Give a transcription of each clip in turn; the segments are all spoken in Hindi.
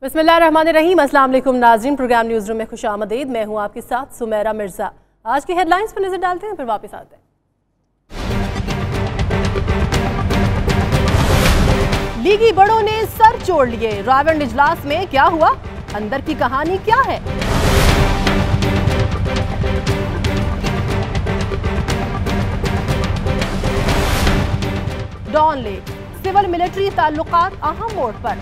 बिस्मिल्लाहिर्रहमानिर्रहीम। अस्सलाम वालेकुम नाज़रीन, प्रोग्राम न्यूज़ रूम में खुश आमदीद। मैं हूँ आपके साथ सुमेरा मिर्ज़ा। आज की हेडलाइंस पर नजर डालते हैं, फिर वापस आते हैं। लीगी बड़ों ने सर जोड़ लिए, रावण इजलास में क्या हुआ, अंदर की कहानी क्या है। डॉन लेक सिविल मिलिट्री ताल्लुकात अहम मोड़ पर।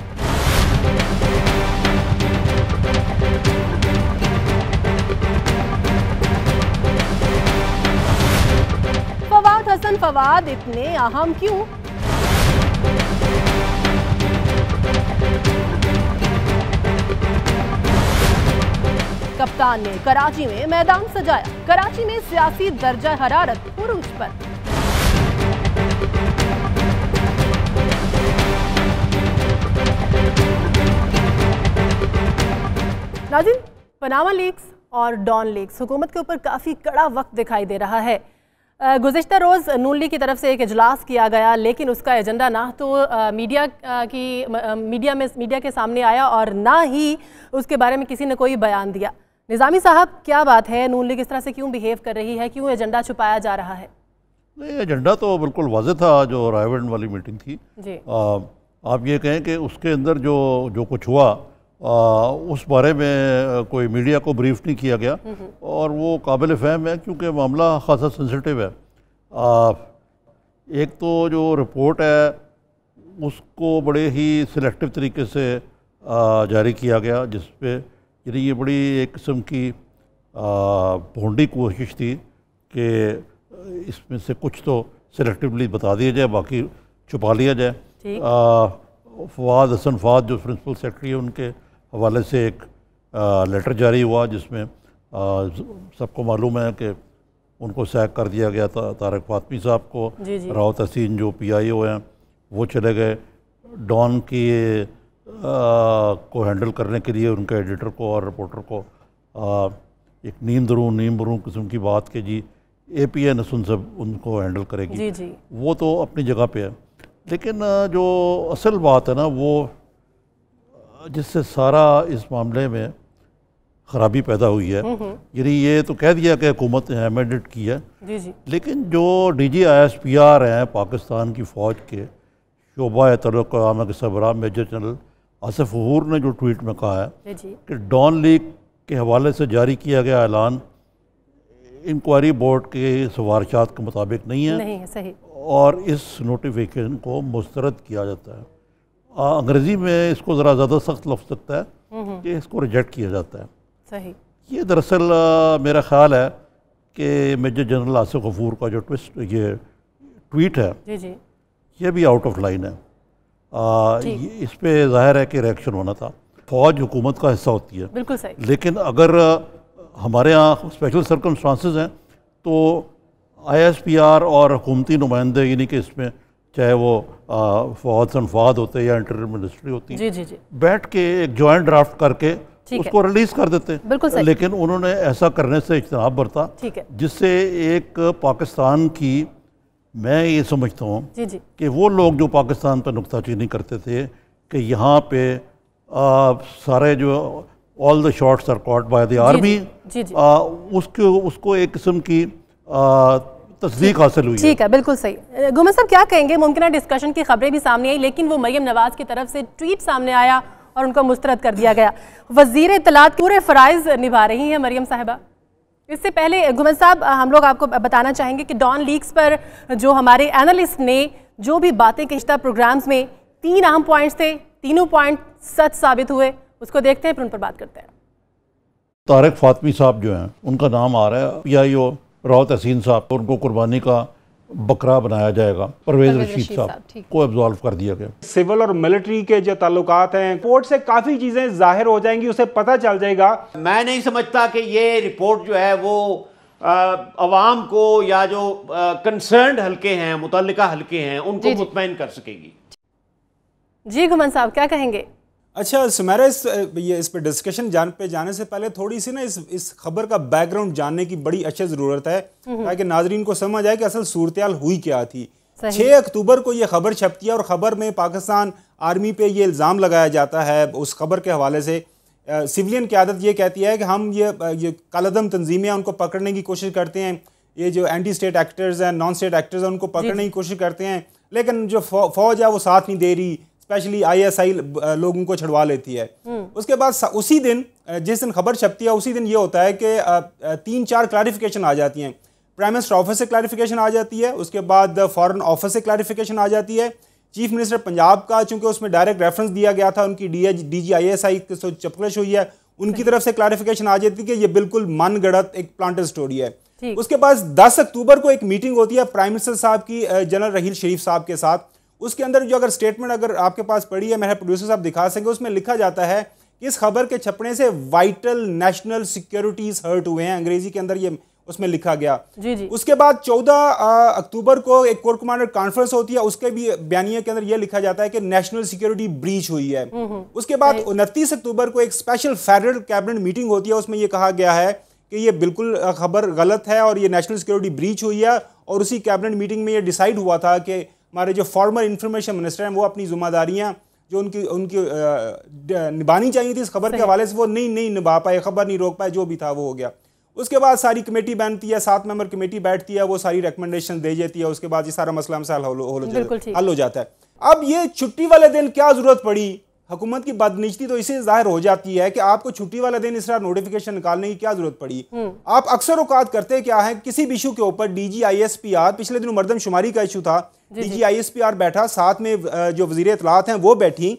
फवाद हसन फवाद इतने अहम क्यों। कप्तान ने कराची में मैदान सजाया, कराची में सियासी दर्जा हरारत उरूज पर। नाज़रीन, पनामा लीक्स और डॉन लीक्स हुकूमत के ऊपर काफ़ी कड़ा वक्त दिखाई दे रहा है। गुज़िश्ता रोज़ नून लीग की तरफ से एक इजलास किया गया, लेकिन उसका एजेंडा ना तो मीडिया के सामने आया और ना ही उसके बारे में किसी ने कोई बयान दिया। निज़ामी साहब, क्या बात है, नून लीग इस तरह से क्यों बिहेव कर रही है, क्यों एजेंडा छुपाया जा रहा है? नहीं, एजेंडा तो बिल्कुल वाज़ेह था। जो रायवन वाली मीटिंग थी जी, आप ये कहें कि उसके अंदर जो कुछ हुआ उस बारे में कोई मीडिया को ब्रीफ नहीं किया गया और वो काबिल फ़हम है क्योंकि मामला ख़ासा सेंसिटिव है। एक तो जो रिपोर्ट है उसको बड़े ही सिलेक्टिव तरीके से जारी किया गया, जिस पे यानी ये बड़ी एक किस्म की भोंडी कोशिश थी कि इसमें से कुछ तो सिलेक्टिवली बता दिया जाए, बाकी छुपा लिया जाए। फवाद हसन फवाद जो प्रिंसिपल सेक्रेटरी है, उनके हवाले से एक लेटर जारी हुआ जिसमें सबको मालूम है कि उनको सैक कर दिया गया था। तारक फातमी साहब को, रावत हसीन जो PIO हैं वो चले गए। डॉन की को हैंडल करने के लिए उनके एडिटर को और रिपोर्टर को एक नीम बरूं किस्म की बात के जी APN सब उनको हैंडल करेगी। जी। वो तो अपनी जगह पे है, लेकिन जो असल बात है ना, वो जिससे सारा इस मामले में ख़राबी पैदा हुई है, यानी ये तो कह दिया कि हुकूमत ने मैंडेट की है, लेकिन जो DG ISPR हैं पाकिस्तान की फ़ौज के शोबा तलक़ के सरबराह मेजर जनरल आसिफ ज़हूर ने जो ट्वीट में कहा है कि डॉन लीग के हवाले से जारी किया गया ऐलान इंक्वायरी बोर्ड के सिफारिशात के मुताबिक नहीं है सही, और इस नोटिफिकेशन को मुस्तरद किया जाता है। अंग्रेज़ी में इसको ज़रा ज़्यादा सख्त लफ्ज़ लगता है कि इसको रिजेक्ट किया जाता है। सही। ये दरअसल मेरा ख़्याल है कि मेजर जनरल आसिफ गफूर का जो ये ट्वीट है जी, ये भी आउट ऑफ लाइन है। इस पे ज़ाहिर है कि रिएक्शन होना था। फ़ौज हुकूमत का हिस्सा होती है, बिल्कुल सही, लेकिन अगर हमारे यहाँ स्पेशल सर्कमस्टांसेस हैं तो ISPR और हुकूमती नुमाइंदे, यानी कि इसमें चाहे वो फवाद होते या इंटरियर मिनिस्ट्री होती, जी, बैठ के एक जॉइंट ड्राफ्ट करके उसको रिलीज़ कर देते, लेकिन उन्होंने ऐसा करने से इज्तनाब बरता, जिससे एक पाकिस्तान की, मैं ये समझता हूँ कि वो लोग जो पाकिस्तान पर नुक्ताचीनी करते थे कि यहाँ पे सारे जो all the shots are caught by the army, उसको एक किस्म की तस्दीक हासिल हुई। ठीक है, बिल्कुल सही। गुमर साहब, क्या कहेंगे? मुमकिन डिस्कशन की खबरें भी सामने आई, लेकिन वो मरियम नवाज की तरफ से ट्वीट सामने आया और उनको मुस्तरद कर दिया गया। वज़ीर इत्तलात पूरे फ़राइज़ निभा रही हैं मरियम साहिबा। इससे पहले गुमर साहब, हम लोग आपको बताना चाहेंगे कि डॉन लीक्स पर जो हमारे एनालिस्ट ने जो भी बातें कही प्रोग्राम्स में, 3 अहम पॉइंट्स थे, तीनों पॉइंट सच साबित हुए। उसको देखते हैं, फिर उन पर बात करते हैं। तारक फातमी साहब जो हैं, उनका नाम आ रहा है। PIO रावत हसीन साहब, उनको कुर्बानी का बकरा बनाया जाएगा। परवेज रशीद साहब को एब्जॉल्व कर दिया गया। सिविल और मिलिट्री के जो ताल्लुकात हैं, रिपोर्ट से काफ़ी चीज़ें जाहिर हो जाएंगी, उसे पता चल जाएगा। मैं नहीं समझता कि ये रिपोर्ट जो है वो अवाम को या जो कंसर्न्ड हल्के हैं, मुतल्लिका हल्के हैं, उनको मुतमईन कर सकेगी। जी गुमान साहब, क्या कहेंगे? अच्छा सुमेरा, इस पे डिस्कशन जाने से पहले थोड़ी सी ना इस खबर का बैकग्राउंड जानने की बड़ी अच्छी ज़रूरत है, ताकि नाजरीन को समझ आए कि असल सूरत हाल हुई क्या थी। 6 अक्टूबर को ये खबर छपती है और ख़बर में पाकिस्तान आर्मी पे ये इल्ज़ाम लगाया जाता है। उस खबर के हवाले से सिविलियन क़यादत ये कहती है कि हम ये कालादम तंजीमें हैं उनको पकड़ने की कोशिश करते हैं, ये जो एंटी स्टेट एक्टर्स हैं, नॉन स्टेट एक्टर्स हैं, उनको पकड़ने की कोशिश करते हैं, लेकिन जो फौज है वो साथ नहीं दे रही, स्पेशली ISI लोगों को छुड़वा लेती है। उसके बाद उसी दिन जिस दिन खबर छपती है उसी दिन ये होता है कि 3-4 क्लैरिफिकेशन आ जाती हैं। प्राइम मिनिस्टर ऑफिस से क्लैरिफिकेशन आ जाती है, उसके बाद फॉरेन ऑफिस से क्लैरिफिकेशन आ जाती है, चीफ मिनिस्टर पंजाब का चूंकि उसमें डायरेक्ट रेफरेंस दिया गया था, उनकी DG ISI की चपकलश हुई है, उनकी तरफ से क्लैरिफिकेशन आ जाती है कि ये बिल्कुल मनगढ़ंत एक प्लांटेड स्टोरी है। उसके बाद 10 अक्टूबर को एक मीटिंग होती है प्राइम मिनिस्टर साहब की जनरल रहील शरीफ साहब के साथ। उसके अंदर जो अगर स्टेटमेंट अगर आपके पास पड़ी है, मेरे प्रोड्यूसर साहब दिखा सकेंगे, उसमें लिखा जाता है कि इस खबर के छपने से वाइटल नेशनल सिक्योरिटीज हर्ट हुए हैं, अंग्रेजी के अंदर ये उसमें लिखा गया। जी। उसके बाद 14 अक्टूबर को एक कोर कमांडर कॉन्फ्रेंस होती है, उसके भी बयानिए के अंदर यह लिखा जाता है कि नेशनल सिक्योरिटी ब्रीच हुई है। उसके बाद 29 अक्टूबर को एक स्पेशल फेडरल कैबिनेट मीटिंग होती है, उसमें यह कहा गया है कि ये बिल्कुल खबर गलत है और ये नेशनल सिक्योरिटी ब्रीच हुई है। और उसी कैबिनेट मीटिंग में ये डिसाइड हुआ था कि हमारे जो फॉर्मर इंफॉर्मेशन मिनिस्टर हैं वो अपनी जिम्मेदारियां जो उनकी निभानी चाहिए थी इस खबर के हवाले से वो नहीं निभा पाए, खबर नहीं रोक पाए, जो भी था वो हो गया। उसके बाद सारी कमेटी बनती है, 7 मेंबर कमेटी बैठती है, वो सारी रिकमेंडेशन दे देती है, उसके बाद ये सारा मसला मसाइल हल हो जाता है। अब ये छुट्टी वाले दिन क्या जरूरत पड़ी, हुकूमत की बदनीयती तो इसे जाहिर हो जाती है कि आपको छुट्टी वाले दिन इस तरह नोटिफिकेशन निकालने की क्या जरूरत पड़ी। आप अक्सर औकात करते क्या है, किसी भी इशू के ऊपर DG ISPR, पिछले दिनों मर्दमशुमारी का इशू था, DG ISPR बैठा, साथ में जो वजीर इत्तलात हैं वो बैठी,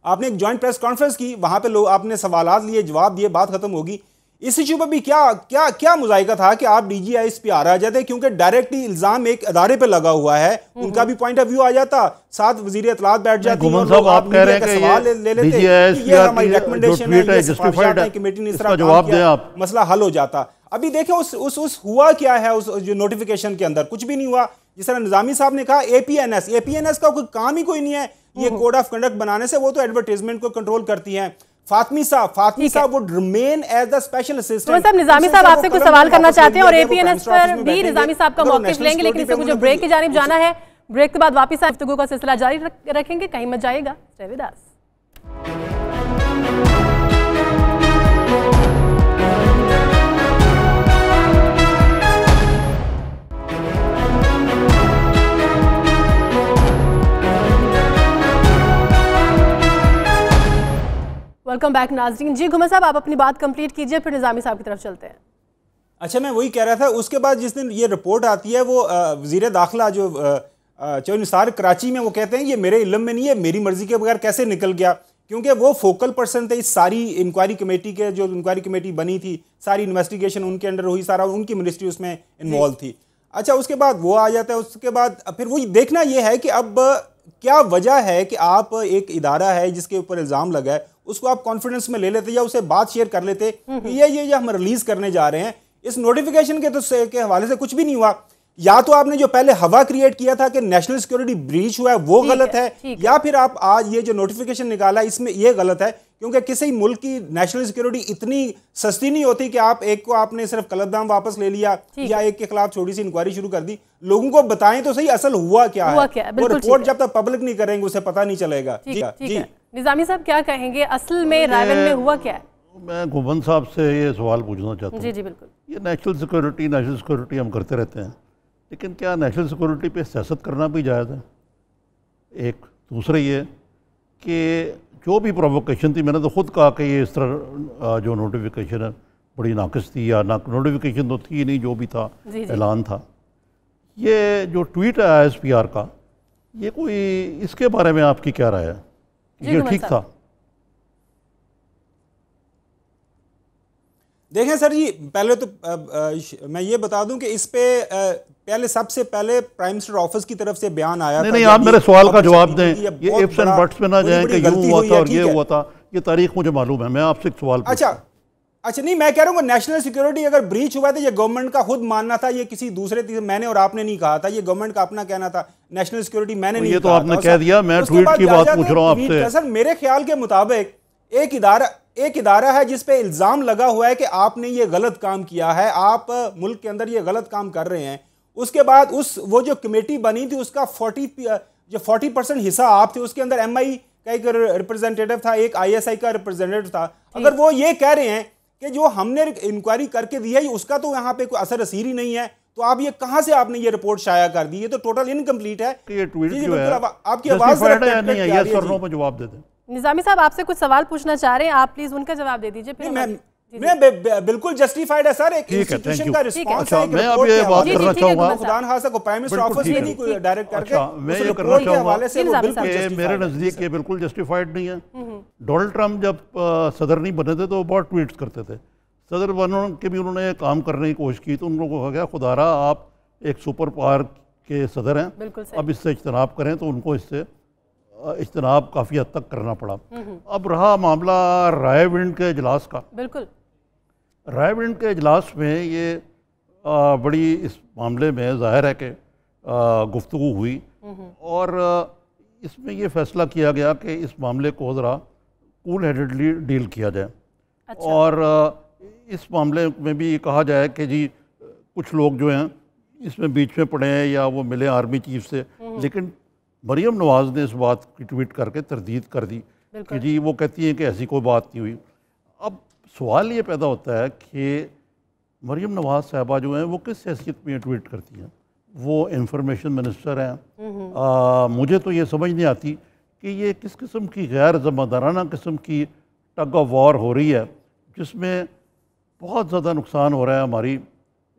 आपने एक ज्वाइंट प्रेस कॉन्फ्रेंस की, वहां पे लोग आपने सवालात लिए, जवाब दिए, बात खत्म होगी। इस इशू पर भी क्या मुजाहिका था कि आप DG ISPR आ जाते, क्योंकि डायरेक्टली इल्जाम एक अदारे पे लगा हुआ है, उनका भी पॉइंट ऑफ व्यू आ जाता, साथ वजीर इत्तलात बैठ जाती और लोग आप कह रहे हैं कि सवाल ले लेते, ये हमारी रिकमेंडेशन है, ये सिफारिशात हैं, कमेटी ने इस तरह काम किया, मसला हल हो जाता। अभी देखें उस हुआ क्या है, उस जो नोटिफिकेशन के अंदर कुछ भी नहीं हुआ। जिस तरह निजामी साहब ने कहा APNS का कोई काम ही कोई नहीं है, ये कोड ऑफ कंडक्ट बनाने से, वो तो एडवर्टाइजमेंट को कंट्रोल करती हैं। फातमी साहब would remain as the special assistant. साहब निजामी साहब आपसे कुछ सवाल करना चाहते हैं और APNS पर भी निजामी साहब का मौक़िफ़ लेंगे, लेकिन इससे मुझे ब्रेक की जानिब जाना है। ब्रेक के बाद वापस गुफ्तगू का सिलसिला जारी रखेंगे, कहीं मत जाइएगा, stay with us. Welcome back नाज़रीन। जी घुमर साहब, आप अपनी बात कंप्लीट कीजिए, फिर निजामी साहब की तरफ चलते हैं। अच्छा, मैं वही कह रहा था, उसके बाद जिस दिन ये रिपोर्ट आती है, वो वज़ीर दाखिला जो निसार कराची में, वो कहते हैं ये मेरे इल्म में नहीं है, मेरी मर्जी के बगैर कैसे निकल गया, क्योंकि वो फोकल पर्सन थे इस सारी इंक्वायरी कमेटी के, जो इंक्वायरी कमेटी बनी थी, सारी इन्वेस्टिगेशन उनके अंडर हुई, सारा उनकी मिनिस्ट्री उसमें इन्वॉल्व थी। अच्छा, उसके बाद वो आ जाता है, उसके बाद फिर वही देखना ये है कि अब क्या वजह है कि आप एक इदारा है जिसके ऊपर इल्ज़ाम लगा है, उसको आप कॉन्फिडेंस में ले लेते या उसे बात शेयर कर लेते कि ये हम रिलीज करने जा रहे हैं। इस नोटिफिकेशन के हवाले से कुछ भी नहीं हुआ। या तो आपने जो पहले हवा क्रिएट किया था कि नेशनल सिक्योरिटी ब्रीच हुआ है वो गलत है, या फिर आप आज ये जो नोटिफिकेशन निकाला इसमें ये गलत है, क्योंकि किसी मुल्क की नेशनल सिक्योरिटी इतनी सस्ती नहीं होती कि आप एक को आपने सिर्फ कलतदाम वापस ले लिया या एक के खिलाफ छोटी सी इंक्वायरी शुरू कर दी। लोगों को बताएं तो सही असल हुआ क्या है। वो रिपोर्ट जब तक पब्लिक नहीं करेंगे उसे पता नहीं चलेगा। जी निजामी साहब क्या कहेंगे, असल में रायवन में हुआ क्या है? मैं घुमन साहब से ये सवाल पूछना चाहता हूँ। जी बिल्कुल। ये नेशनल सिक्योरिटी हम करते रहते हैं, लेकिन क्या नेशनल सिक्योरिटी पे सियासत करना भी जायज़ है? एक दूसरा ये कि जो भी प्रोवोकेशन थी, मैंने तो खुद कहा कि ये इस तरह जो नोटिफिकेशन है बड़ी नाकिस थी, या नोटिफिकेशन तो थी नहीं, जो भी था ऐलान था। ये जो ट्वीट है ISPR का, ये कोई इसके बारे में आपकी क्या राय है? ये ठीक था? देखें सर जी, पहले तो मैं ये बता दूं कि इस पे सबसे पहले प्राइम मिनिस्टर ऑफिस की तरफ से बयान आया था। नहीं, आप मेरे सवाल का जवाब दें, ये इफ्स एंड बट्स में ना जाएं कि यूं हुआ था और ये हुआ था। ये तारीख मुझे मालूम है, मैं आपसे एक सवाल अच्छा नहीं, मैं कह रहा हूँ नेशनल सिक्योरिटी अगर ब्रीच हुआ था, ये गवर्नमेंट का खुद मानना था, ये किसी दूसरे मैंने और आपने नहीं कहा था, ये गवर्नमेंट का अपना कहना था। नेशनल सिक्योरिटी मैंने नहीं कहा, ये तो आपने कह दिया, मैं ट्वीट की बात पूछ रहा हूँ आपसे। सर मेरे ख्याल के मुताबिक एक इदारा है जिस पे इल्जाम लगा हुआ है कि आपने ये गलत काम किया है, आप मुल्क के अंदर ये गलत काम कर रहे हैं, उसके बाद वो जो कमेटी बनी थी उसका 40% हिस्सा आप थे, उसके अंदर MI का एक रिप्रेजेंटेटिव था, एक ISI का रिप्रेजेंटेटिव था। अगर वो ये कह रहे हैं कि जो हमने इंक्वायरी करके दी है उसका तो यहाँ पे कोई असर असर ही नहीं है, तो आप ये कहां से आपने ये रिपोर्ट शाया कर दी? ये तो टोटल इनकम्प्लीट है। ये ट्वीट जी, जो है आपकी आवाज नहीं है, यस और नो पे जवाब दे दें। निजामी साहब आपसे कुछ सवाल पूछना चाह रहे हैं, आप प्लीज उनका जवाब दे दीजिए। मैं बिल्कुल जस्टिफाइड है सर, एक इंस्टीट्यूशन का रिस्पांस है। मैं अब ये बात करना चाहूंगा, खुदा न खास्ता को प्राइम मिनिस्टर ऑफिस में नहीं कोई डायरेक्ट करके, मैं ये करना चाहूंगा, मेरे नजदीक ये बिल्कुल जस्टिफाइड नहीं है। डोनाल्ड ट्रंप जब सदर नहीं बने थे तो बहुत ट्वीट्स करते थे, सदर बनने के भी उन्होंने काम करने की कोशिश की, तो उन लोगों को कहा गया खुदारा आप एक सुपर पावर के सदर हैं, अब इससे इज्तनाब करें, तो उनको इससे इज्तनाब काफ़ी हद तक करना पड़ा। अब रहा मामला रायविंड के इजलास का। बिल्कुल, रायविंड के इजलास में ये बड़ी इस मामले में जाहिर है कि गुफ्तगू हुई और इसमें ये फैसला किया गया कि इस मामले को ज़रा कूल हेडेडली डील किया जाए। अच्छा। और इस मामले में भी कहा जाए कि जी कुछ लोग जो हैं इसमें बीच में पड़े हैं या वो मिले आर्मी चीफ से, लेकिन मरियम नवाज़ ने इस बात की ट्वीट करके तरदीद कर दी कि जी वो कहती हैं कि ऐसी कोई बात नहीं हुई। अब सवाल ये पैदा होता है कि मरियम नवाज़ साहबा जो हैं वो किस हैसियत में ट्वीट करती हैं? वो इंफॉर्मेशन मिनिस्टर हैं। मुझे तो ये समझ नहीं आती कि ये किस किस्म की गैर ज़िम्मेदाराना किस्म की टग ऑफ वॉर हो रही है, जिसमें बहुत ज़्यादा नुकसान हो रहा है हमारी,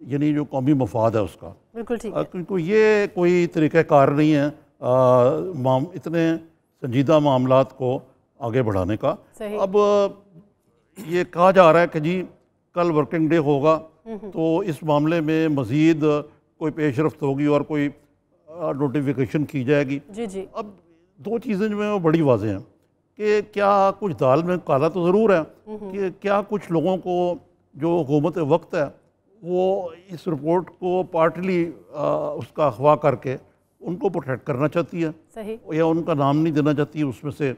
यानी जो कौमी मफाद है उसका। बिल्कुल ठीक है। क्योंकि ये कोई तरीक़ाकार नहीं है इतने संजीदा मामलात को आगे बढ़ाने का। अब ये कहा जा रहा है कि जी कल वर्किंग डे होगा, तो इस मामले में मज़ीद कोई पेशरफ्त होगी और कोई नोटिफिकेशन की जाएगी। जी जी। अब दो चीज़ें जो हैं वो बड़ी वाज़ेह हैं कि क्या कुछ दाल में काला तो ज़रूर है कि क्या कुछ लोगों को जो हुकूमत वक्त है वो इस रिपोर्ट को पार्टली उसका अगवा करके उनको प्रोटेक्ट करना चाहती है। सही। या उनका नाम नहीं देना चाहती। उसमें से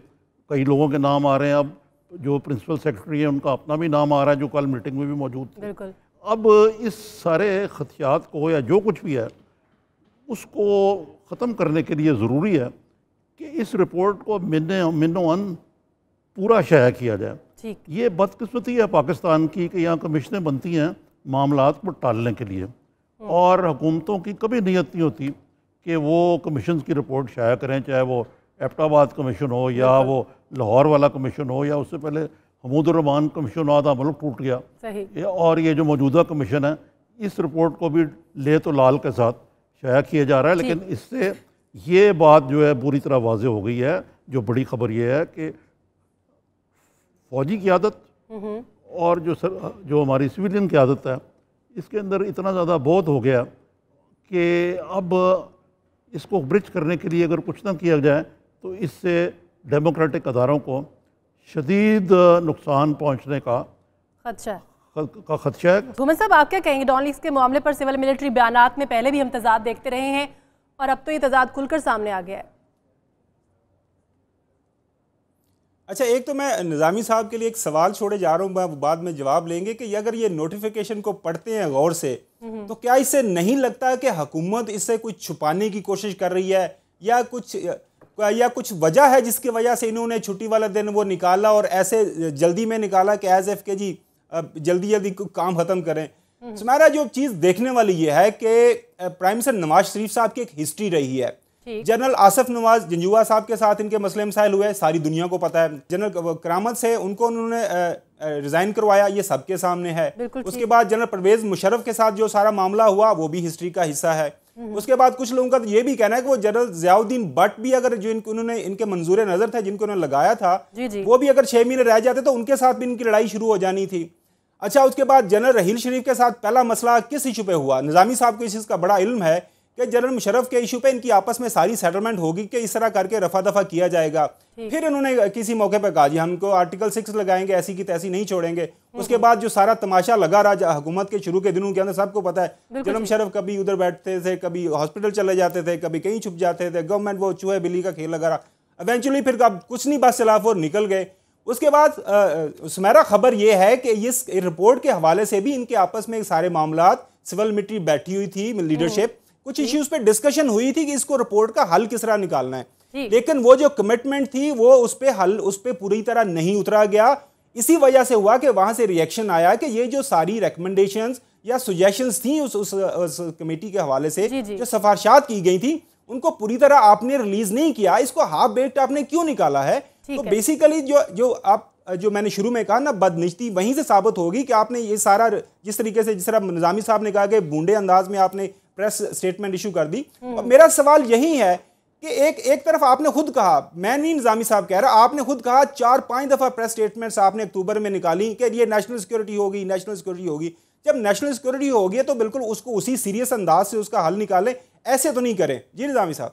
कई लोगों के नाम आ रहे हैं, अब जो प्रिंसिपल सेक्रेटरी है उनका अपना भी नाम आ रहा है जो कल मीटिंग में भी मौजूद थे। बिल्कुल। अब इस सारे खदशात को या जो कुछ भी है उसको ख़त्म करने के लिए ज़रूरी है कि इस रिपोर्ट को मिनो पूरा शाया किया जाए। ठीक। ये बदकिस्मती है पाकिस्तान की कि यहाँ कमीशनें बनती हैं मामलात को टालने के लिए, और हुकूमतों की कभी नीयत नहीं होती कि वो कमीशन की रिपोर्ट शाया करें, चाहे वो एबटाबाद कमीशन हो या वो लाहौर वाला कमीशन हो या उससे पहले हमूदुर रहमान कमीशन हुआ था, मुल्क टूट गया। सही। और ये जो मौजूदा कमीशन है इस रिपोर्ट को भी ले तो लाल के साथ शाया किया जा रहा है, लेकिन इससे ये बात जो है पूरी तरह वाज़ेह हो गई है। जो बड़ी खबर ये है कि फ़ौजी क़यादत और जो हमारी सिविलियन क़यादत है इसके अंदर इतना ज़्यादा बोध हो गया कि अब इसको ब्रिज करने के लिए अगर कुछ ना किया जाए तो इससे डेमोक्रेटिक अदारों को शदीद नुकसान पहुंचने का खदशा है। घूमन साहब आप क्या कहेंगे डॉन लीग्स के मामले पर? सिविल मिलिट्री बयानात में पहले भी हम तजाद देखते रहे हैं और अब तो ये तजाद खुलकर सामने आ गया है। अच्छा, एक तो मैं निज़ामी साहब के लिए एक सवाल छोड़े जा रहा हूँ, बाद में जवाब लेंगे कि अगर ये नोटिफिकेशन को पढ़ते हैं गौर से तो क्या इससे नहीं लगता कि हुकूमत इससे कुछ छुपाने की कोशिश कर रही है या कुछ वजह है जिसकी वजह से इन्होंने छुट्टी वाला दिन वो निकाला और ऐसे जल्दी में निकाला कि एज एफ के जी जल्दी जल्दी काम ख़त्म करें? सुमेरा, जो चीज़ देखने वाली ये है कि प्राइम मिनिस्टर नवाज शरीफ साहब की एक हिस्ट्री रही है। जनरल आसिफ नवाज जंजुआ साहब के साथ इनके मसले मसाइल हुए, सारी दुनिया को पता है। जनरल करामत से उन्होंने रिजाइन करवाया, ये सबके सामने है। उसके बाद जनरल परवेज मुशर्रफ के साथ जो सारा मामला हुआ वो भी हिस्ट्री का हिस्सा है। उसके बाद कुछ लोगों का तो ये भी कहना है कि वो जनरल ज़ियाउद्दीन भट्ट भी अगर जो उन्होंने इनके मंजूर नजर था जिनको उन्होंने लगाया था वो भी अगर 6 महीने रह जाते तो उनके साथ भी इनकी लड़ाई शुरू हो जानी थी। अच्छा, उसके बाद जनरल रहील शरीफ के साथ पहला मसला किस इशू पे हुआ? निज़ामी साहब को इस चीज़ का बड़ा इल्म है कि जनरल मुशर्रफ के इशू पे इनकी आपस में सारी सेटलमेंट होगी कि इस तरह करके रफा दफा किया जाएगा। फिर इन्होंने किसी मौके पर कहा जी हमको आर्टिकल 6 लगाएंगे, ऐसी की तैसी नहीं छोड़ेंगे। उसके बाद जो सारा तमाशा लगा रहा हुकूमत के शुरू के दिनों के अंदर, सबको पता है जनरल मुशर्रफ कभी उधर बैठते थे, कभी हॉस्पिटल चले जाते थे, कभी कहीं छुप जाते थे। गवर्नमेंट वो चूहे बिल्ली का खेल लगा रहा। इवेंचुअली फिर कुछ नहीं बस सलाफ और निकल गए। उसके बाद सुमेरा खबर यह है कि इस रिपोर्ट के हवाले से भी इनके आपस में सारे मामलात सिविल मिलिट्री बैठी हुई थी लीडरशिप कुछ इश्यूज पे डिस्कशन हुई थी कि इसको रिपोर्ट का हल किस तरह निकालना है, लेकिन वो जो कमिटमेंट थी वो उस पे पूरी तरह नहीं उतरा गया। इसी वजह से हुआ कि वहां से रिएक्शन आया कि ये जो सारी रिकमेंडेशंस या सुजेशंस थी उस कमेटी के हवाले से, जो सिफारिशात की गई थी, उनको पूरी तरह आपने रिलीज नहीं किया। इसको हाफ बेक्ड आपने क्यों निकाला है? तो बेसिकली जो मैंने शुरू में कहा ना, बदनिश्ती वहीं से साबित होगी कि आपने ये सारा जिस तरह निजामी साहब ने कहा कि बूंदे अंदाज में आपने प्रेस स्टेटमेंट इशू कर दी। और मेरा सवाल यही है कि एक तरफ आपने खुद कहा, मैं नहीं निजामी साहब कह रहा, आपने खुद कहा 4-5 दफा प्रेस स्टेटमेंट्स आपने अक्टूबर में निकाली कि ये नेशनल सिक्योरिटी होगी, नेशनल सिक्योरिटी होगी। जब नेशनल सिक्योरिटी होगी तो बिल्कुल उसको उसी सीरियस अंदाज से उसका हल निकालें, ऐसे तो नहीं करें। जी निजामी साहब।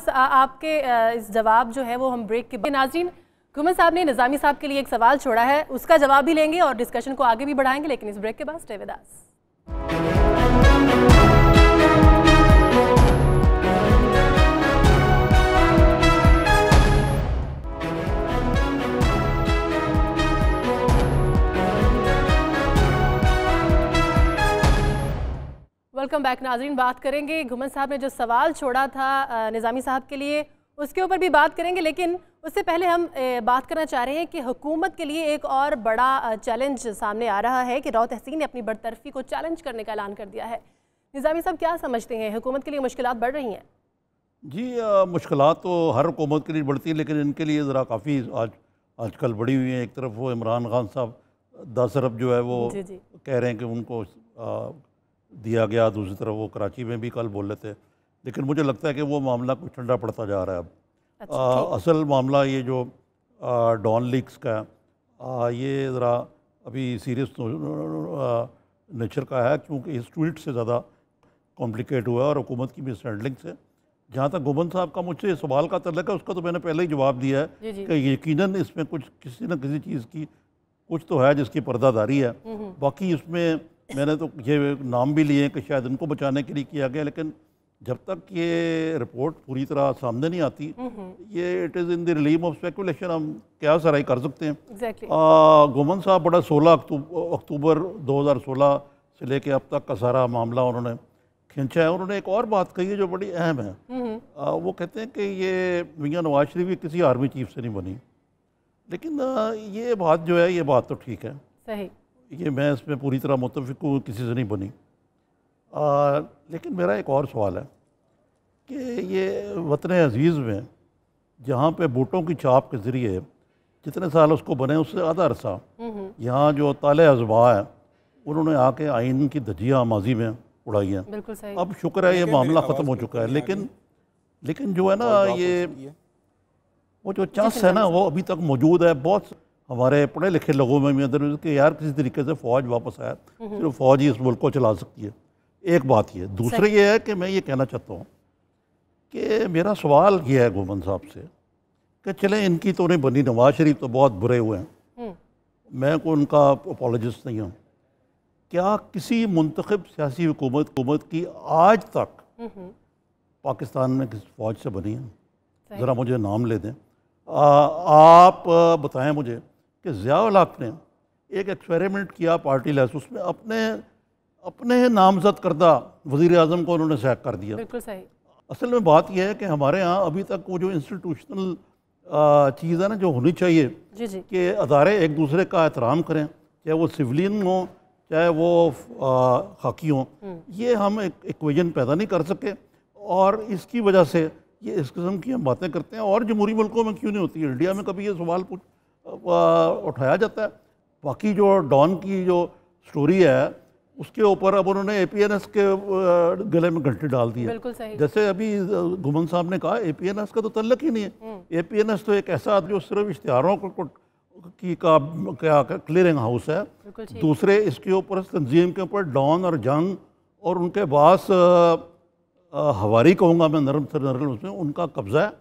आपके इस जवाब जो है वो हम ब्रेक के नाज़रीन, घुमन साहब ने निजामी साहब के लिए एक सवाल छोड़ा है, उसका जवाब भी लेंगे और डिस्कशन को आगे भी बढ़ाएंगे, लेकिन इस ब्रेक के बाद stay with us. Welcome back नाज़रीन। बात करेंगे घुमन साहब ने जो सवाल छोड़ा था निजामी साहब के लिए, उसके ऊपर भी बात करेंगे, लेकिन उससे पहले हम बात करना चाह रहे हैं कि हुकूमत के लिए एक और बड़ा चैलेंज सामने आ रहा है कि राव तहसीन ने अपनी बरतरफी को चैलेंज करने का ऐलान कर दिया है। निजामी साहब क्या समझते हैं, हुकूमत के लिए मुश्किलात बढ़ रही हैं? जी मुश्किलात तो हर हुकूमत के लिए बढ़ती हैं, लेकिन इनके लिए ज़रा काफ़ी आजकल बढ़ी हुई हैं। एक तरफ वो इमरान खान साहब 10 अरब जो है वो कह रहे हैं कि उनको दिया गया, दूसरी तरफ वो कराची में भी कल बोल रहे थे, लेकिन मुझे लगता है कि वो मामला कुछ ठंडा पड़ता जा रहा है अब। असल मामला ये जो डॉन लीक्स का ये ज़रा अभी सीरियस नेचर का है, क्योंकि इस ट्वीट से ज़्यादा कॉम्प्लिकेट हुआ है और हुकूमत की मिस हैंडलिंग से। जहाँ तक घुमन साहब का मुझसे सवाल का तल्लुक है, उसका तो मैंने पहले ही जवाब दिया है कि यकीनन इसमें कुछ किसी न किसी चीज़ की कुछ तो है जिसकी पर्दादारी है। बाकी इसमें मैंने तो ये नाम भी लिए कि शायद इनको बचाने के लिए किया गया, लेकिन जब तक ये रिपोर्ट पूरी तरह सामने नहीं आती, ये it is in the realm of speculation, हम क्या सराई कर सकते हैं। घुमन साहब बड़ा 16 अक्टूबर 2016 से लेके अब तक का सारा मामला उन्होंने खींचा है। उन्होंने एक और बात कही है जो बड़ी अहम है। वो कहते हैं कि ये मियां नवाज शरीफ किसी आर्मी चीफ से नहीं बनी, लेकिन ये बात जो है, ये बात तो ठीक है, सही, ये मैं इसमें पूरी तरह मुत्तफिक हूँ, किसी से नहीं बनी। लेकिन मेरा एक और सवाल है कि ये वतन अजीज़ में जहाँ पे बूटों की छाप के ज़रिए जितने साल उसको बने उससे आधा अरसा यहाँ जो ताले अज़बा है उन्होंने आके आइन की धज्जियाँ माजी में उड़ाई हैं। अब शुक्र है ये मामला ख़त्म हो चुका है, लेकिन जो है ना ये वो जो चांस है ना वो अभी तक मौजूद है। बहुत हमारे पढ़े लिखे लोगों में भी अंदर कि यार किसी तरीके से फ़ौज वापस आया, सिर्फ फ़ौज ही इस मुल्क को चला सकती है। एक बात ये, दूसरे ये है कि मैं ये कहना चाहता हूँ कि मेरा सवाल ये है घुमन साहब से कि चलें इनकी तो नहीं बनी, नवाज शरीफ तो बहुत बुरे हुए हैं, मैं कोई उनका अपोलॉजिस्ट नहीं हूँ, क्या किसी मुंतखब सियासी हुकूमत की आज तक पाकिस्तान में किसी फ़ौज से बनी है? ज़रा मुझे नाम ले दें। आप बताएं मुझे कि ज़िया-उल हक ने एक एक्सपेरिमेंट किया पार्टी लेस, उसमें अपने नामजद करदा वज़ीर आज़म को उन्होंने सैक कर दिया। बिल्कुल सही। असल में बात यह है कि हमारे यहाँ अभी तक वो जो इंस्टीट्यूशनल चीज़ है ना जो होनी चाहिए कि अदारे एक दूसरे का एहतराम करें, चाहे वो सिविलियन हों चाहे वो खाकी हों, ये हम एक इक्वेशन पैदा नहीं कर सके और इसकी वजह से ये इस किस्म की हम बातें करते हैं। और जमहूरी मुल्कों में क्यों नहीं होती है? इंडिया में कभी ये सवाल उठाया जाता है? बाकी जो डॉन की जो स्टोरी है उसके ऊपर अब उन्होंने APNS के गले में घंटी डाल दी है। जैसे अभी घुमन साहब ने कहा APNS का तो तल्लक ही नहीं है। APNS तो एक ऐसा जो सिर्फ इश्तिहारों का क्लियरिंग हाउस है। दूसरे इसके ऊपर तंजीम के ऊपर डॉन और जंग और उनके पास हवारी कहूँगा मैं, नरम से नरम, उसमें उनका कब्जा है।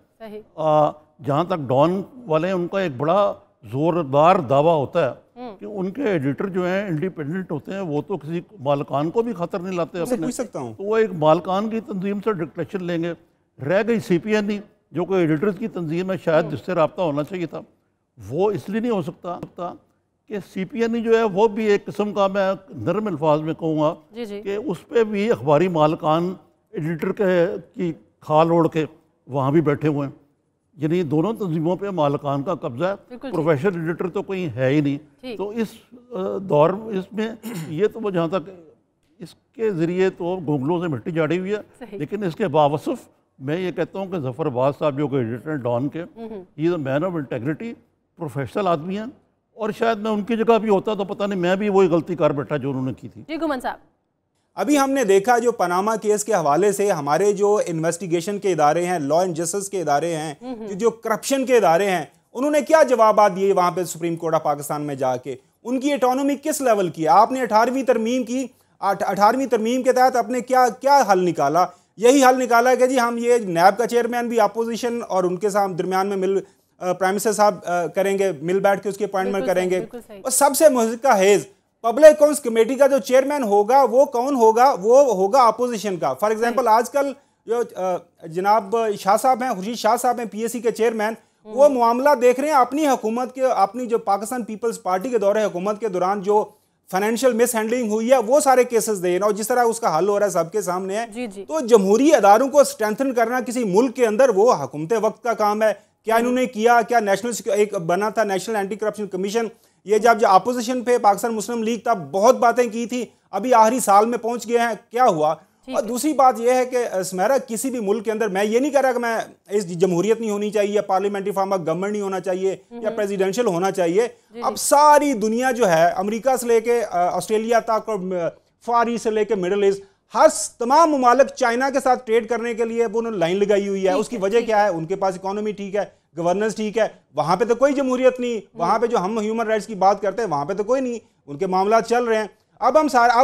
जहाँ तक डॉन वाले हैं उनका एक बड़ा ज़ोरदार दावा होता है कि उनके एडिटर जो हैं इंडिपेंडेंट होते हैं, वो तो किसी मालकान को भी खतर नहीं लाते अपने। पूछ सकता हूँ तो वो एक मालकान की तंजीम से डिक्टेशन लेंगे। रह गई CPN ही जो कोई एडिटर्स की तंजीम है, शायद जिससे रब्ता होना चाहिए था, वो इसलिए नहीं हो सकता कि CPNE जो है वो भी एक किस्म का, मैं नरम अल्फाज में कहूँगा कि उस पर भी अखबारी मालकान एडिटर की खाल ओढ़ के वहाँ भी बैठे हुए हैं। यानी दोनों तंजीमों पे मालकान का कब्जा है, प्रोफेशनल एडिटर तो कोई है ही नहीं। तो इस दौर इसमें ये तो वो जहाँ तक इसके ज़रिए तो घोंघलों से मिट्टी जाड़ी हुई है, लेकिन इसके बावसूफ मैं ये कहता हूँ कि ज़फ़र अब्बास साहब जो कि एडिटर डॉन के, he is a man of integrity, professional आदमी हैं, और शायद मैं उनकी जगह भी होता तो पता नहीं मैं भी वही गलती कर बैठा जो उन्होंने की थी। जी गुमान साहब, अभी हमने देखा जो पनामा केस के हवाले से हमारे जो इन्वेस्टिगेशन के इदारे हैं, लॉ एंड जस्टिस के इदारे हैं, जो करप्शन के इदारे हैं, उन्होंने क्या जवाब दिए वहां पे सुप्रीम कोर्ट ऑफ पाकिस्तान में जाके। उनकी ऑटोनॉमी किस लेवल की? आपने 18वीं तरमीम की, 18वीं तरमीम के तहत अपने क्या क्या हल निकाला? यही हल निकाला कि जी हम ये नैब का चेयरमैन भी अपोजिशन और उनके साथ दरमियान में मिल प्राइम मिनिस्टर साहब करेंगे, मिल बैठ के उसकी अपॉइंटमेंट करेंगे। और सबसे मज़े का हेज, पब्लिक अकाउंट्स कमेटी का जो चेयरमैन होगा वो कौन होगा? वो होगा अपोजिशन का। फॉर एग्जांपल आजकल जो जनाब शाह साहब हैं, खुर्शीद शाह साहब हैं, PAC के चेयरमैन, वो मामला देख रहे हैं अपनी हुकूमत के, अपनी जो पाकिस्तान पीपल्स पार्टी के दौरे हुकूमत के दौरान जो फाइनेंशियल मिस हैंडलिंग हुई है, वो सारे केसेस दे रहे हैं, और जिस तरह उसका हल हो रहा है सबके सामने है। तो जमहूरी अदारों को स्ट्रेंथन करना किसी मुल्क के अंदर वो हुकूमत वक्त का काम है। क्या इन्होंने किया? क्या नेशनल एक बना था नेशनल एंटी करप्शन कमीशन, ये जब जो अपोजिशन पे पाकिस्तान मुस्लिम लीग तब बहुत बातें की थी, अभी आखिरी साल में पहुंच गए हैं, क्या हुआ? और दूसरी बात यह है कि सुमेरा, किसी भी मुल्क के अंदर, मैं ये नहीं कह रहा कि मैं इस जमहूरियत नहीं होनी चाहिए, पार्लियामेंट्री फॉर्म ऑफ गवर्नमेंट नहीं होना चाहिए या प्रेसिडेंशियल होना चाहिए। अब सारी दुनिया जो है, अमेरिका से लेके ऑस्ट्रेलिया तक और फार ईस्ट से लेके मिडल ईस्ट, हर तमाम ममालिक चाइना के साथ ट्रेड करने के लिए वो उन्होंने लाइन लगाई हुई है। उसकी वजह क्या है? उनके पास इकोनॉमी ठीक है, गवर्नेंस ठीक है, वहां पे तो कोई जमहूरियत नहीं। वहां पे जो हम ह्यूमन राइट्स की बात करते हैं वहां पे तो कोई नहीं, उनके मामला चल रहे हैं। अब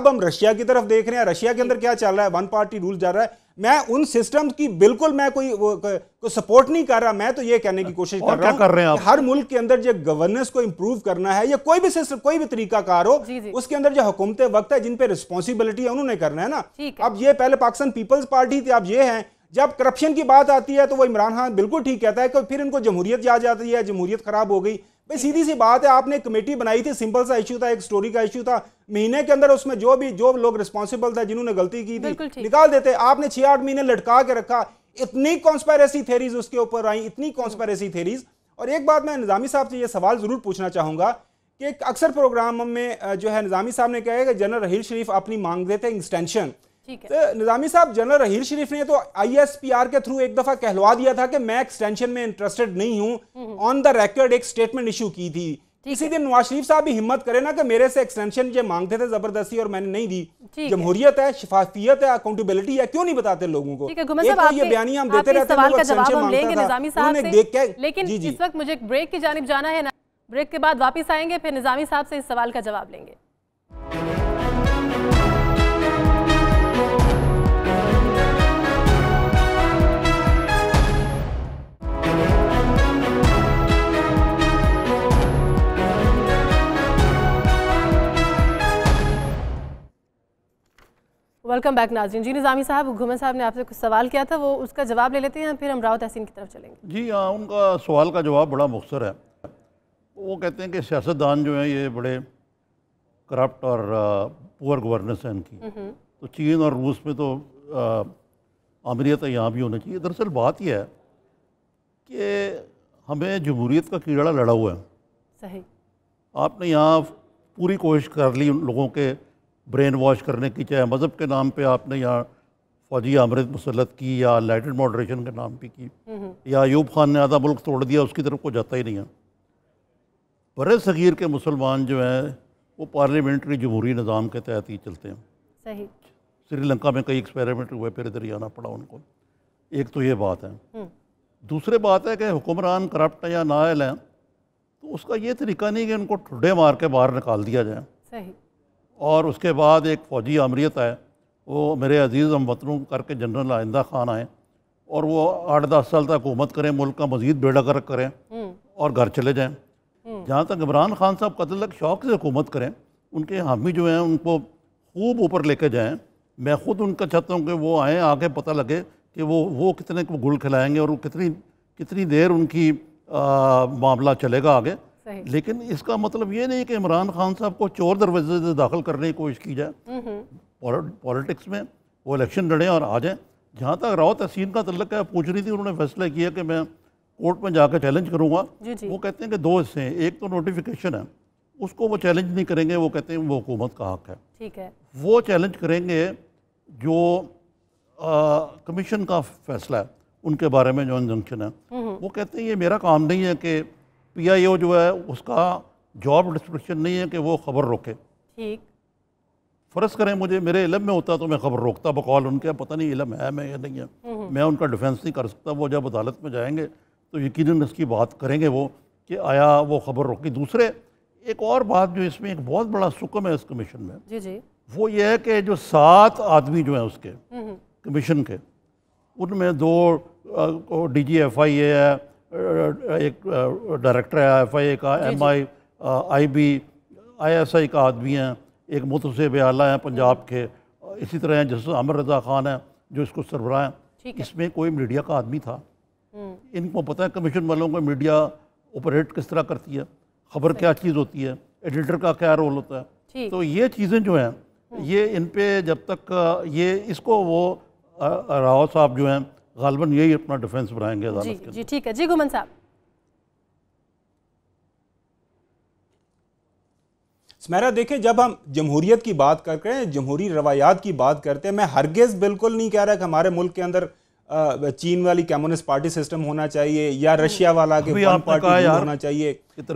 हम रशिया की तरफ देख रहे हैं, रशिया के अंदर क्या चल रहा है? वन पार्टी रूल चल रहा है। मैं उन सिस्टम की बिल्कुल मैं कोई सपोर्ट नहीं कर रहा, मैं तो ये कहने की कोशिश कर रहा हूं कि हर मुल्क के अंदर जो गवर्नेंस को इंप्रूव करना है, या कोई भी सिस्टम, कोई भी तरीका कार हो, उसके अंदर जो हुकूमत वक्त है, जिन पे रिस्पॉन्सिबिलिटी है, उन्होंने करना है ना। अब ये पहले पाकिस्तान पीपल्स पार्टी थी, अब ये है। जब करप्शन की बात आती है तो वो इमरान खान बिल्कुल ठीक कहता है कि फिर इनको जमहूरियत याद जाती है, जमहूरियत खराब हो गई। भाई सीधी सी बात है, आपने कमेटी बनाई थी, सिंपल सा इश्यू था, एक स्टोरी का इश्यू था, महीने के अंदर उसमें जो लोग रिस्पॉन्सिबल थे, जिन्होंने गलती की थी, निकाल देते। आपने 6-8 महीने लटका के रखा, इतनी कॉन्स्पायरेसी थेरीज उसके ऊपर आई, इतनी कॉन्स्पायरेसी थेरीज। और एक बात मैं निजामी साहब से ये सवाल जरूर पूछना चाहूंगा कि अक्सर प्रोग्राम में जो है निजामी साहब ने कहा है कि जनरल रहील शरीफ अपनी मांग रहे थे एक्सटेंशन। तो निजामी साहब, जनरल रहील शरीफ ने तो ISPR के थ्रू एक दफा कहलवा दिया था कि मैं एक्सटेंशन में इंटरेस्टेड नहीं हूं, ऑन द रिकॉर्ड एक स्टेटमेंट इशू की थी। इसी दिन नवाज शरीफ साहब भी हिम्मत करे ना कि मेरे से एक्सटेंशन जो मांगते थे जबरदस्ती और मैंने नहीं दी। जमहूरियत है, शफाफियत है, अकाउंटेबिलिटी है, क्यों नहीं बताते लोगों को? ये बयानी हम देते रहते हैं। लेकिन इस वक्त मुझे ब्रेक की जानिब जाना है ना, ब्रेक के बाद वापिस आएंगे, फिर निजामी साहब से इस सवाल का जवाब लेंगे। वेलकम बैक नाज़रीन। जी निज़ामी साहब, घुमन साहब ने आपसे कुछ सवाल किया था, वो उसका जवाब ले लेते हैं, फिर हम राव तहसीन की तरफ चलेंगे। जी हाँ, उनका सवाल का जवाब बड़ा मुख्तसर है। वो कहते हैं कि सियासतदान जो हैं ये बड़े करप्ट और पुअर गवर्नेंस है इनकी। तो चीन और रूस में तो आमरीत यहाँ भी होना चाहिए। दरअसल बात यह है कि हमें जमहूरियत का कीड़ा लड़ा हुआ है। सही। आपने यहाँ पूरी कोशिश कर ली उन लोगों के ब्रेन वॉश करने की, चाहे मज़हब के नाम पे आपने यहाँ फौजी आमरीत मुसल्लत की, या लाइटेड मॉडरेशन के नाम पे की, या अयूब खान ने आधा मुल्क तोड़ दिया, उसकी तरफ को जाता ही नहीं है। बड़े सगीर के मुसलमान जो हैं वो पार्लियामेंट्री जमहूरी निज़ाम के तहत ही चलते हैं। सही। श्रीलंका में कई एक्सपेरिमेंट हुए, फिर इधर ही आना पड़ा उनको। एक तो ये बात है। दूसरी बात है कि हुक्मरान करप्ट हैं या नाअहल हैं, तो उसका ये तरीका नहीं कि उनको ठुड्डे मार के बाहर निकाल दिया जाए। सही। और उसके बाद एक फ़ौजी आमरीत है, वो मेरे अजीज़ हम वतनों करके जनरल आइंदा खान आए, और वो 8-10 साल तक हुकूमत करें, मुल्क का मज़ीद बेड़ा गर्क करें और घर चले जाएं। जहाँ तक इमरान खान साहब कतल तक शौक़ से हुकूमत करें, उनके हामी जो हैं उनको खूब ऊपर लेके जाएँ। मैं ख़ुद उनका चाहता हूँ कि वो आएँ, आके पता लगे कि वो कितने को गुल खिलाएँगे और वो कितनी देर उनकी मामला चलेगा आगे। लेकिन इसका मतलब ये नहीं कि इमरान खान साहब को चोर दरवाजे से दाखिल करने की कोशिश की जाए पॉलिटिक्स में। वो इलेक्शन लड़े और आ जाए। जहाँ तक राव तहसीन का तल्लक है, पूछ रही थी, उन्होंने फैसला किया कि मैं कोर्ट में जाकर चैलेंज करूँगा। वो कहते हैं कि दो हिस्से हैं, एक तो नोटिफिकेशन है, उसको वो चैलेंज नहीं करेंगे, वो कहते हैं वो हुकूमत का हक है। ठीक है, वो चैलेंज करेंगे जो कमीशन का फैसला है उनके बारे में, जो इंजंक्शन है। वो कहते हैं ये मेरा काम नहीं है कि PIO जो है उसका जॉब डिस्क्रिप्शन नहीं है कि वो खबर रोके। ठीक, फ़र्ज़ करें मुझे मेरे इलम में होता तो मैं खबर रोकता, बकौल उनके, पता नहीं इलम है मैं या नहीं है, मैं उनका डिफेंस नहीं कर सकता। वो जब अदालत में जाएंगे तो यकीनन इसकी बात करेंगे वो कि आया वो खबर रोकी। दूसरे एक और बात जो इसमें एक बहुत बड़ा सुकम है इस कमीशन में, जी जी, वो ये है कि जो 7 आदमी जो हैं उसके कमीशन के, उनमें 2 DGFIA है, एक डायरेक्टर है FIA का, MI IB ISI का आदमी है, एक मुतसिब आला है पंजाब के, इसी तरह हैं जैसे आमिर रज़ा खान है जो इसको सरबराह हैं। इसमें कोई मीडिया का आदमी था। इनको पता है कमीशन वालों को मीडिया ऑपरेट किस तरह करती है, खबर क्या चीज़ होती है, एडिटर का क्या रोल होता है। तो ये चीज़ें जो हैं ये इन पे जब तक ये इसको वो राव साहब जो हैं गालबन यही अपना डिफेंस बनाएंगे अदालत के। जी ठीक है जी, गुमन साहब। स्मैरा, देखिए जब हम जमहूरियत की बात करते हैं, जमहूरी रवायात की बात करते हैं, मैं हरगिज़ बिल्कुल नहीं कह रहा कि हमारे मुल्क के अंदर चीन वाली कम्युनिस्ट पार्टी सिस्टम होना चाहिए या रशिया वाला के वन पार्टी होना चाहिए,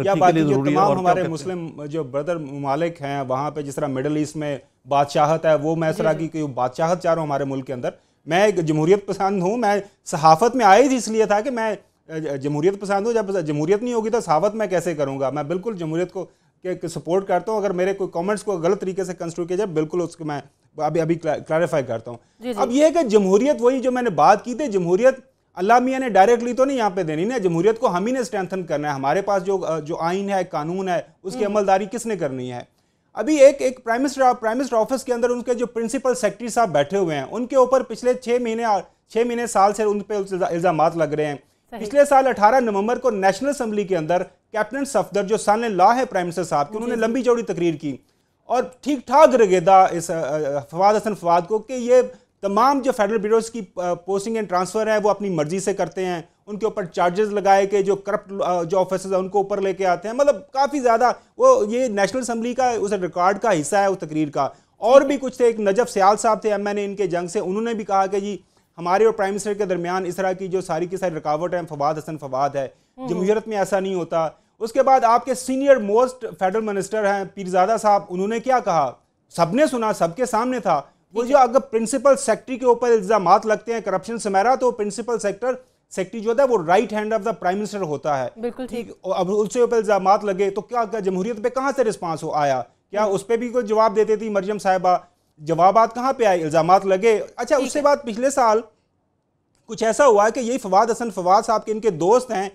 या बाकी जो तमाम हमारे मुस्लिम जो ब्रदर ममालिक हैं वहाँ पे जिस तरह मिडल ईस्ट में बादशाहत है, वो मैं इस तरह की बादशाहत चाह रहा हूँ हमारे मुल्क के अंदर। मैं एक जमहूरियत पसंद हूँ, मैं सहाफ़त में आई थी इसलिए था कि मैं जमहूरियत पसंद हूँ। जब जमहूरियत नहीं होगी तो सहाफ़त मैं कैसे करूँगा। मैं बिल्कुल जमहूरियत को सपोर्ट करता हूँ। अगर मेरे कोई कमेंट्स को गलत तरीके से कंस्ट्रक्ट किया जाए, बिल्कुल उसको मैं अभी क्लैरिफाई करता हूँ। अब ये है कि जमहूरियत, वही जो मैंने बात की थी, जमहूरियत अल्लाह मियाँ ने डायरेक्टली तो नहीं यहाँ पे देनी ना, जमहूरियत को हम ही ने स्ट्रेंथन करना है। हमारे पास जो आइन है, कानून है, उसकी अमलदारी किसने करनी है। अभी एक प्राइम मिनिस्टर ऑफिस के अंदर उनके जो प्रिंसिपल सेक्रेटरी साहब बैठे हुए हैं, उनके ऊपर पिछले 6 महीने साल से उन पर इल्जामात लग रहे हैं। पिछले साल 18 नवंबर को नेशनल असेंबली के अंदर कैप्टन सफदर जो सन लॉ है प्राइम मिनिस्टर साहब की, उन्होंने लंबी चौड़ी तकरीर की और ठीक ठाक रगेदा इस फवाद हसन फवाद को कि ये तमाम जो फेडरल ब्यूरोज की पोस्टिंग एंड ट्रांसफ़र है वो अपनी मर्जी से करते हैं, उनके ऊपर चार्जेस लगाए कि जो करप्ट जो ऑफिसर्स हैं उनको ऊपर लेके आते हैं। मतलब काफ़ी ज़्यादा वो ये नेशनल असेंबली का उस रिकॉर्ड का हिस्सा है उस तकरीर का। और भी कुछ थे, एक नजफ सियाल साहब थे MNA इनके जंग से, उन्होंने भी कहा कि जी हमारे और प्राइम मिनिस्टर के दरमियान इस तरह की जो सारी की सारी रुकावट है फवाद हसन फवाद है, जमहूरियत में ऐसा नहीं होता। उसके बाद आपके सीनियर मोस्ट फेडरल मिनिस्टर हैं पीरजादा साहब, उन्होंने क्या कहा, सबने सुना, सबके सामने था। वो जो अगर प्रिंसिपल सेक्रेटरी के ऊपर इल्जामात लगते हैं करप्शन से, मेरा तो प्रिंसिपल सेक्रेटरी जो होता है वो right hand of the prime minister होता है। बिल्कुल ठीक। अब उससे ऊपर इल्जामात लगे तो क्या जमहूरियत पे कहाँ से रिस्पांस आया? क्या उस पर भी कोई जवाब देती थी मरियम साहिबा? जवाबात कहाँ पे आए? इल्जामात लगे। अच्छा, उसके बाद पिछले साल कुछ ऐसा हुआ कि यही फवाद हसन फवाद साहब के इनके दोस्त हैं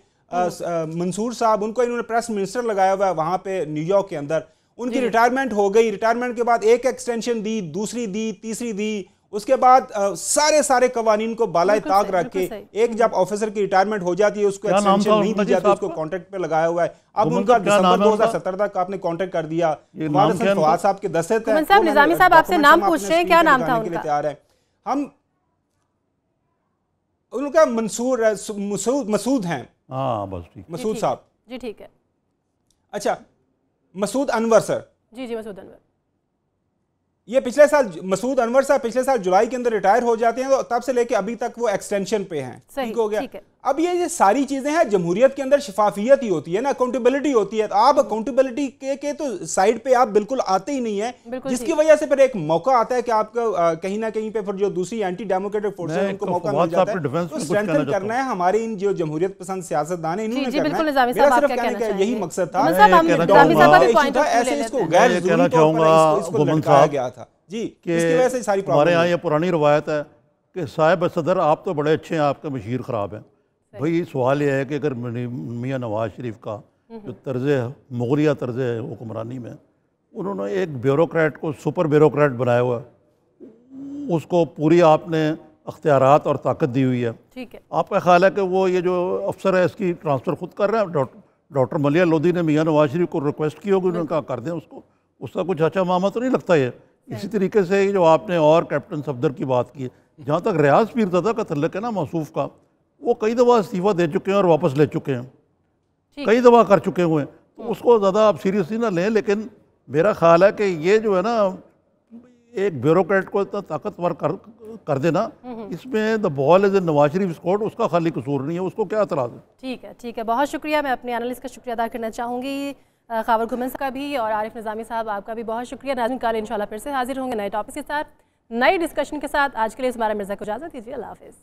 मंसूर साहब, उनको इन्होंने प्रेस मिनिस्टर लगाया हुआ है वहाँ पे न्यूयॉर्क के अंदर। उनकी रिटायरमेंट हो गई, रिटायरमेंट के बाद एक एक्सटेंशन दी, दूसरी दी, तीसरी दी, उसके बाद सारे कवानीन को बालाए ताक रख के एक जब ऑफिसर की रिटायरमेंट हो जाती है उसको एक्सटेंशन नहीं दी जाती, उसको कॉन्ट्रैक्ट पे लगाया हुआ है। अब उनका दिसंबर 2017 तक आपने कॉन्ट्रैक्ट कर दिया। फवाद साहब के 10 निजामी साहब आपसे नाम पूछ रहे हैं, क्या नाम था उनका? तैयार है हम, उनका मसूद हैं। हाँ बस ठीक, मसूद साहब जी ठीक है। अच्छा, मसूद अनवर सर, जी मसूद अनवर, ये पिछले साल मसूद अनवर साहब पिछले साल जुलाई के अंदर रिटायर हो जाते हैं, तो तब से लेके अभी तक वो एक्सटेंशन पे हैं। ठीक हो गया। अब ये सारी चीजें हैं, जमहूरियत के अंदर शफाफियत ही होती है ना, अकाउंटेबिलिटी होती है। तो आप अकाउंटेबिलिटी के तो साइड पे आप बिल्कुल आते ही नहीं है, जिसकी वजह से फिर एक मौका आता है कि आपको कहीं ना कहीं पे फिर जो दूसरी एंटी डेमोक्रेटिक फोर्सेस हैं उनको मौका मिल जाता है। तो स्ट्रेंथन करना है हमारे इन जो जमहूरियत पसंद सियासतदान है, इन्होंने करना है। मेरा सिर्फ कहने का यही मकसद था, ऐसे इसको गैर जरूरी तौर पर इसको लटकाया गया था जी, इसकी वजह से सारी प्रॉब्लम। हमारे यहाँ ये पुरानी रवायत है कि साहिब सदर आप तो बड़े अच्छे हैं, आपका मशीर ख़राब है। भाई सवाल यह है कि अगर मियाँ नवाज शरीफ का जो तर्ज मुगलिया तर्ज है हुक्मरानी में, उन्होंने एक ब्यूरोक्रेट को सुपर ब्यूरोक्रेट बनाया हुआ है, उसको पूरी आपने अख्तियारात और ताकत दी हुई है। ठीक है। आपका ख्याल है कि वो ये जो अफसर है इसकी ट्रांसफ़र खुद कर रहा है? डॉक्टर मलिया लोधी ने मियां नवाज शरीफ को रिक्वेस्ट की होगी, उन्होंने कहा कर दें उसको, उसका कुछ अच्छा मामा तो नहीं लगता ये। इसी तरीके से जो आपने और कैप्टन सफदर की बात की, जहाँ तक रियाज पीरज़ादा का तल्लुक है ना मौसूफ का, वो कई दफ़ा इस्तीफ़ा दे चुके हैं और वापस ले चुके हैं, कई दफ़ा कर चुके हुए हैं, तो उसको ज़्यादा आप सीरियसली ना लें। लेकिन मेरा ख्याल है कि ये जो है ना एक ब्यूरोक्रेट को इतना ताकतवर कर देना, इसमें the ball is in Nawaz Sharif court, उसका खाली कसूर नहीं है, उसको क्या एतराज़ है। ठीक है, बहुत शुक्रिया। मैं अपने एनालिस्ट का शुक्रिया अदा करना चाहूँगी, खावर घुमन का भी, और आरिफ निज़ामी साहब आपका भी बहुत शुक्रिया। नाज़रीन, कल इंशाल्लाह फिर से हाजिर होंगे नए टॉपिक के साथ, नई डिस्कशन के साथ। आज के लिए इस्माइल मिर्ज़ा को इजाज़त दीजिए, अल्लाह हाफ़िज़।